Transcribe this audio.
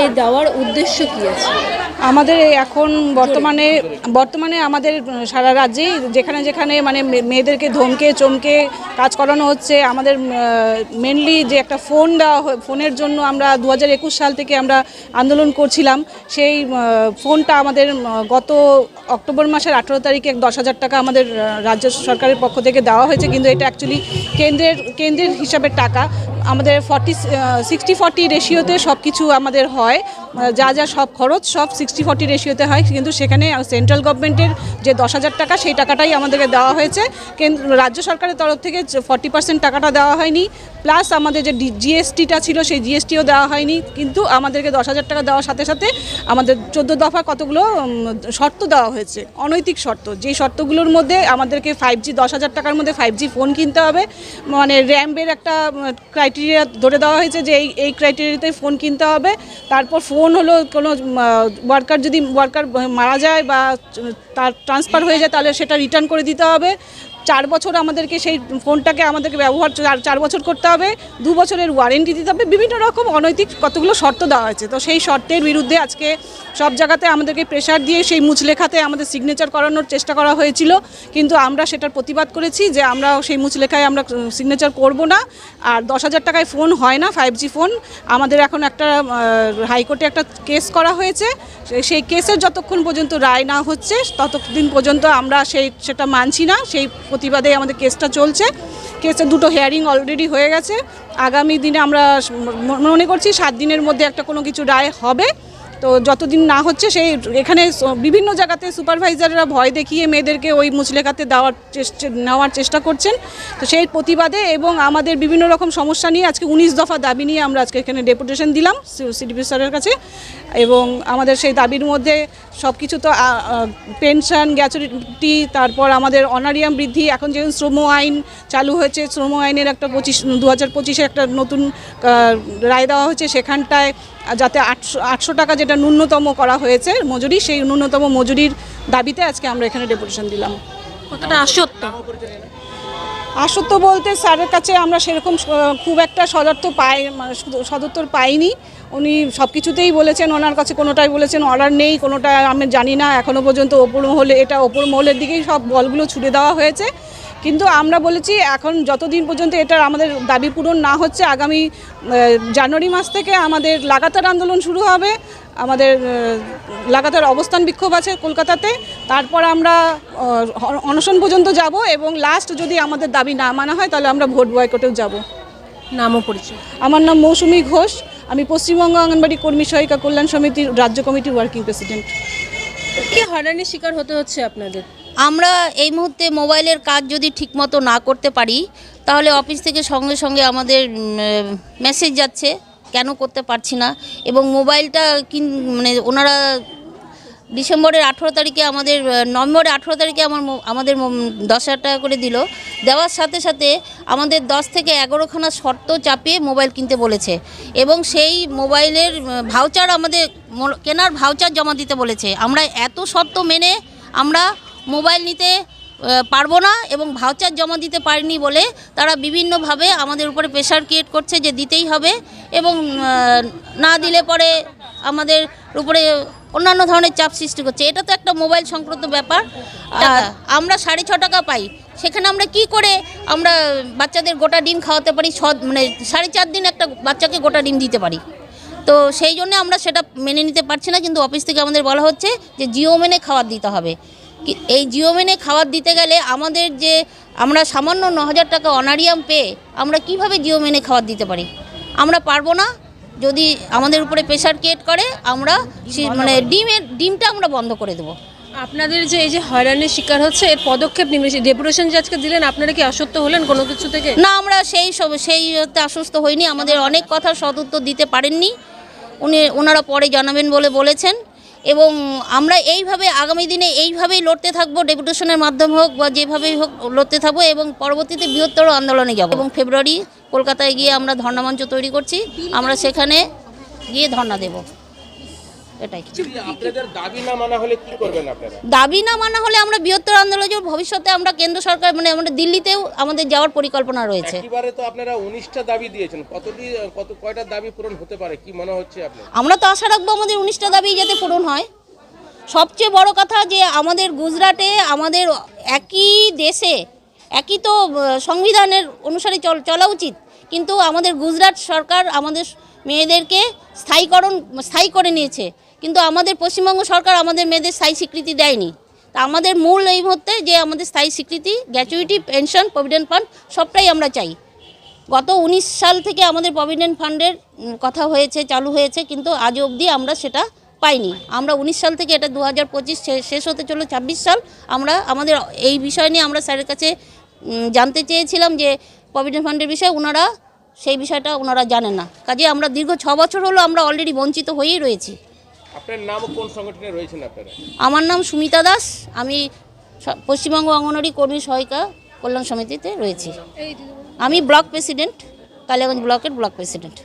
এই দেওয়ার উদ্দেশ্য কি আছে? আমাদের এখন বর্তমানে আমাদের সারা রাজ্যেই যেখানে যেখানে মানে মেয়েদেরকে ধমকে চমকে কাজ করানো হচ্ছে, আমাদের মেনলি যে একটা ফোন দেওয়া ফোনের জন্য আমরা 2021 সাল থেকে আমরা আন্দোলন করছিলাম। সেই ফোনটা আমাদের গত অক্টোবর মাসের 18 তারিখে 10,000 টাকা আমাদের রাজ্য সরকারের পক্ষ থেকে দেওয়া হয়েছে, কিন্তু এটা অ্যাকচুয়ালি কেন্দ্রের হিসাবে টাকা। আমাদের 60-40 রেশিওতে সব কিছু আমাদের হয়, যা সব খরচ সব 60-40 রেশিওতে হয়, কিন্তু সেখানে সেন্ট্রাল গভর্নমেন্টের যে 10,000 টাকা সেই টাকাটাই আমাদেরকে দেওয়া হয়েছে। রাজ্য সরকারের তরফ থেকে 40% টাকাটা দেওয়া হয়নি, প্লাস আমাদের যে জিএসটিটা ছিল সেই জিএসটিও দেওয়া হয়নি। কিন্তু আমাদেরকে 10,000 টাকা দেওয়ার সাথে সাথে আমাদের 14 দফা কতগুলো শর্ত দেওয়া হয়েছে, অনৈতিক শর্ত। যেই শর্তগুলোর মধ্যে আমাদেরকে 5G 10,000 টাকার মধ্যে 5G ফোন কিনতে হবে, মানে র্যাম্পের একটা ক্রাইটেরিয়া ধরে দেওয়া হয়েছে যে এই ক্রাইটেরিয়াতে ফোন কিনতে হবে। তারপর ফোন হলো কোনো যদি ওয়ার্কার মারা যায় বা তার ট্রান্সফার হয়ে যায় তাহলে সেটা রিটার্ন করে দিতে হবে। 4 বছর আমাদেরকে সেই ফোনটাকে ব্যবহার 4 বছর করতে হবে, 2 বছরের ওয়ারেন্টি দিতে হবে। বিভিন্ন রকম অনৈতিক কতগুলো শর্ত দেওয়া হয়েছে। তো সেই শর্তের বিরুদ্ধে আজকে সব জায়গাতে আমাদেরকে প্রেশার দিয়ে সেই মুচলেখাতে আমাদের সিগনেচার করানোর চেষ্টা করা হয়েছিল, কিন্তু আমরা সেটার প্রতিবাদ করেছি যে আমরা সেই মুচলেখায় আমরা সিগনেচার করব না। আর 10,000 টাকায় ফোন হয় না, 5G ফোন। আমাদের এখন একটা হাইকোর্টে একটা কেস করা হয়েছে, সেই কেসের যতক্ষণ পর্যন্ত রায় না হচ্ছে ততদিন পর্যন্ত আমরা সেটা মানছি না। সেই প্রতিবাদে আমাদের কেসটা চলছে। কেসের 2টো হিয়ারিং অলরেডি হয়ে গেছে। আগামী দিনে আমরা মনে করছি 7 দিনের মধ্যে একটা কোনো কিছু রায় হবে। তো যতদিন না হচ্ছে এখানে বিভিন্ন জায়গাতে সুপারভাইজাররা ভয় দেখিয়ে মেয়েদেরকে ওই মুচলেখাতে নেওয়ার চেষ্টা করছেন। তো সেই প্রতিবাদে এবং আমাদের বিভিন্ন রকম সমস্যা নিয়ে আজকে 19 দফা দাবি নিয়ে আমরা আজকে এখানে ডেপুটেশন দিলাম সিডিপি স্যারের কাছে। এবং আমাদের সেই দাবির মধ্যে সব কিছু তো পেনশন, গ্র্যাচুইটি, তারপর আমাদের অনারিয়াম বৃদ্ধি, এখন যেহেতু শ্রম আইন চালু হয়েছে, শ্রম আইনের একটা 2025-এ একটা নতুন রায় দেওয়া হয়েছে, সেখানটায় যাতে 800 টাকা যেটা ন্যূনতম করা হয়েছে মজুরি, সেই ন্যূনতম মজুরির দাবিতে আজকে আমরা এখানে ডেপুটেশন দিলাম। কতটা আসত্য বলতে স্যারের কাছে আমরা সেরকম খুব একটা সদুত্তর পাইনি। উনি সব কিছুতেই বলেছেন, ওনার কাছে কোনোটাই বলেছেন অর্ডার নেই, কোনোটা আমি জানি না। এখনও পর্যন্ত ওপর মহলের দিকেই সব বলগুলো ছুড়ে দেওয়া হয়েছে। কিন্তু আমরা বলেছি এখন যতদিন পর্যন্ত এটার আমাদের দাবি পূরণ না হচ্ছে, আগামী জানুয়ারি মাস থেকে আমাদের লাগাতার আন্দোলন শুরু হবে। আমাদের লাগাতার অবস্থান বিক্ষোভ আছে কলকাতাতে। তারপর আমরা অনশন পর্যন্ত যাব এবং লাস্ট যদি আমাদের দাবি না মানা হয় তাহলে আমরা ভোট বয়কটেও যাব। নাম ও পরিচয়? আমার নাম মৌসুমী ঘোষ, আমি পশ্চিমবঙ্গ অঙ্গনবাড়ি কর্মী সহায়িকা কল্যাণ সমিতির রাজ্য কমিটির ওয়ার্কিং প্রেসিডেন্ট। কি হয়রানির শিকার হতে হচ্ছে আপনাদের? আমরা এই মুহূর্তে মোবাইলের কাজ যদি ঠিকমতো না করতে পারি তাহলে অফিস থেকে সঙ্গে সঙ্গে আমাদের মেসেজ যাচ্ছে কেন করতে পারছি না। এবং মোবাইলটা মানে ওনারা ডিসেম্বরের 18 তারিখে নভেম্বরের 18 তারিখে আমাদের 10,000 টাকা করে দেওয়ার সাথে সাথে আমাদের 10 থেকে 11খানা শর্ত চাপিয়ে মোবাইল কিনতে বলেছে এবং সেই মোবাইলের ভাউচার আমাদের কেনার ভাউচার জমা দিতে বলেছে। আমরা এত শর্ত মেনে আমরা মোবাইল নিতে পারবো না এবং ভাউচার জমা দিতে পারিনি বলে তারা বিভিন্নভাবে আমাদের উপরে প্রেশার ক্রিয়েট করছে যে দিতেই হবে এবং না দিলে পরে আমাদের উপরে অন্যান্য ধরনের চাপ সৃষ্টি করছে। এটা তো একটা মোবাইল সংক্রান্ত ব্যাপার। আমরা 6.5 টাকা পাই, সেখানে আমরা কি করে আমরা বাচ্চাদের গোটা ডিম খাওয়াতে পারি? মানে 4.5 দিন একটা বাচ্চাকে গোটা ডিম দিতে পারি। তো সেই জন্য আমরা সেটা মেনে নিতে পারছি না। কিন্তু অফিস থেকে আমাদের বলা হচ্ছে যে জিও মেনে খাবার দিতে হবে। এই জিও মেনে খাবার দিতে গেলে আমাদের যে আমরা সামান্য 9,000 টাকা অনারিয়াম পেয়ে আমরা কিভাবে জিও মেনে খাবার দিতে পারি? আমরা পারবো না। যদি আমাদের উপরে প্রেশার ক্রিয়েট করে আমরা মানে ডিমটা আমরা বন্ধ করে দেবো। আপনাদের যে এই যে হয়রানির শিকার হচ্ছে এর পদক্ষেপ নেবে, ডেপুটেশন যে আজকে দিলেন, আপনারা কি আশ্বস্ত হলেন কোনো কিছু থেকে? না, আমরা সেই আশ্বস্ত হইনি। আমাদের অনেক কথা সদুত্তর দিতে পারেননি। ওনারা পরে জানাবেন বলেছেন এবং আমরা এইভাবে আগামী দিনে এইভাবেই লড়তে থাকবো, ডেপুটেশনের মাধ্যমে হোক বা যেভাবেই হোক লড়তে থাকবো এবং পরবর্তীতে বৃহত্তর আন্দোলনে যাব। এবং ফেব্রুয়ারি কলকাতায় গিয়ে আমরা ধর্ণা মঞ্চ তৈরি করছি, আমরা সেখানে গিয়ে ধর্ণা দেব। এটাই। যদি আপনাদের দাবি না মানা হলে কি করবেন আপনারা? দাবি না মানা হলে আমরা বৃহত্তর আন্দোলন ভবিষ্যতে আমরা কেন্দ্র সরকার মানে আমরা দিল্লিতেও আমাদের যাওয়ার পরিকল্পনা রয়েছে। এবারে তো আপনারা 19টা দাবি দিয়েছেন, কয়টা দাবি পূরণ হতে পারে কি মনে হচ্ছে আপনার? আমরা তো আশা রাখবো আমাদের 19টা দাবি যাতে পূরণ হয়। সবচেয়ে বড় কথা যে আমাদের গুজরাটে আমাদের একই দেশে একই তো সংবিধানের অনুসারে চলা উচিত, কিন্তু আমাদের গুজরাট সরকার আমাদের মেয়েদেরকে স্থায়ী করে নিয়েছে, কিন্তু আমাদের পশ্চিমবঙ্গ সরকার আমাদের মেয়েদের স্থায়ী স্বীকৃতি দেয়নি। তা আমাদের মূল এই মুহূর্তে যে আমাদের স্থায়ী স্বীকৃতি, গ্র্যাচুইটি, পেনশন, প্রভিডেন্ট ফান্ড সবটাই আমরা চাই। গত 19 সাল থেকে আমাদের প্রভিডেন্ট ফান্ডের কথা হয়েছে, চালু হয়েছে, কিন্তু আজ অবধি আমরা সেটা পাইনি। আমরা 19 সাল থেকে, এটা 2025 শেষ হতে চলো 26 সাল, আমরা আমাদের এই বিষয় নিয়ে আমরা স্যারের কাছে জানতে চেয়েছিলাম যে প্রভিডেন্ট ফান্ডের বিষয়ে, ওনারা সেই বিষয়টা ওনারা জানেন না। কাজে আমরা দীর্ঘ 6 বছর হলো আমরা অলরেডি বঞ্চিত হয়েই রয়েছি। আপনার নাম কোন সংগঠনে রয়েছেন আপনারা? আমার নাম সুমিতা দাস, আমি পশ্চিমবঙ্গ অঙ্গনওয়াড়ি কর্মী সহায়িকা কল্যাণ সমিতিতে রয়েছি। আমি ব্লক প্রেসিডেন্ট, কালিয়াগঞ্জ ব্লকের ব্লক প্রেসিডেন্ট।